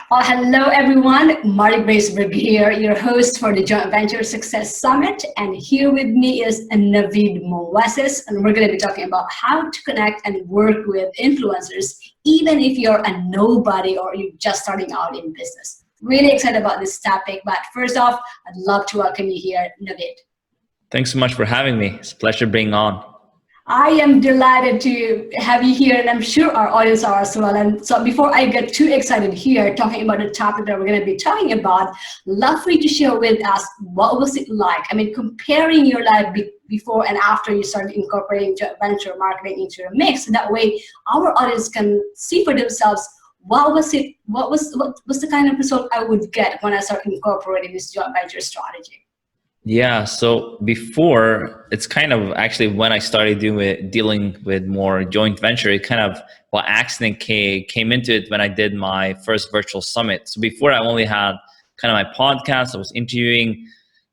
Hello everyone, Marty Braceberg here, your host for the Joint Venture Success Summit, and here with me is Navid Moazzez, and we're going to be talking about how to connect and work with influencers, even if you're a nobody or you're just starting out in business. Really excited about this topic, but first off, I'd love to welcome you here, Navid. Thanks so much for having me. It's a pleasure being on. I am delighted to have you here, and I'm sure our audience are as well. And so before I get too excited here talking about the topic that we're going to be talking about, love for you to share with us what was it like? I mean, comparing your life before and after you started incorporating joint venture marketing into your mix. That way our audience can see for themselves what was the kind of result I would get when I started incorporating this joint venture strategy. Yeah, so before, it's kind of actually when I started dealing with more joint venture, it kind of by accident came into it when I did my first virtual summit. So before I only had kind of my podcast, I was interviewing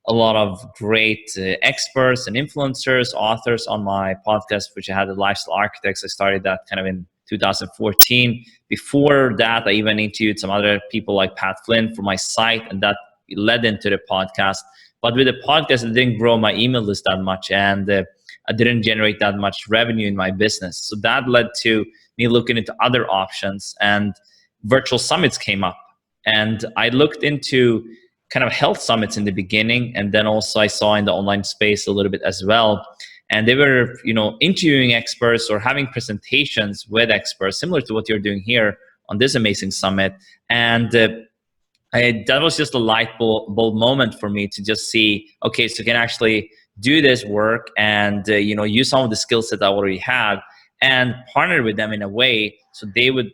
a lot of great experts and influencers, authors on my podcast, which I had the Lifestyle Architects. I started that kind of in 2014. Before that, I even interviewed some other people like Pat Flynn for my site, and that led into the podcast. But with the podcast, I didn't grow my email list that much, and I didn't generate that much revenue in my business. So that led to me looking into other options, and virtual summits came up. And I looked into kind of health summits in the beginning, and then also I saw in the online space a little bit as well. And they were, interviewing experts or having presentations with experts, similar to what you're doing here on this amazing summit. And that was just a light bulb moment for me to just see, okay, so I can actually do this work and, use some of the skill sets I already had and partner with them in a way so they would,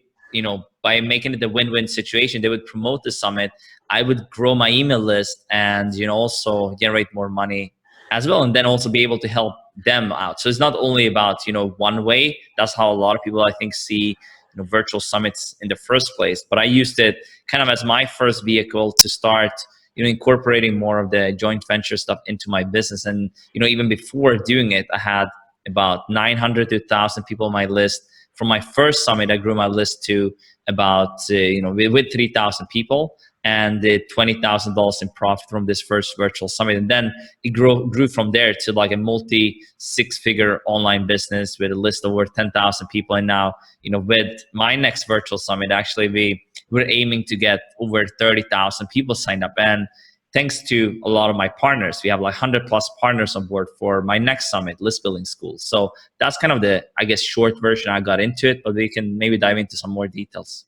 by making it a win-win situation, they would promote the summit. I would grow my email list and, also generate more money as well, and then also be able to help them out. So it's not only about, one way. That's how a lot of people, I think, see virtual summits in the first place. But I used it kind of as my first vehicle to start, incorporating more of the joint venture stuff into my business. And, even before doing it, I had about 900 to 1,000 people on my list. From my first summit, I grew my list to about, with 3,000 people and did $20,000 in profit from this first virtual summit. And then it grew from there to like a multi-six-figure online business with a list of over 10,000 people. And now, with my next virtual summit, actually we're aiming to get over 30,000 people signed up. And thanks to a lot of my partners, we have like 100 plus partners on board for my next summit, List Building School. So that's kind of the, I guess, short version I got into it, but we can maybe dive into some more details.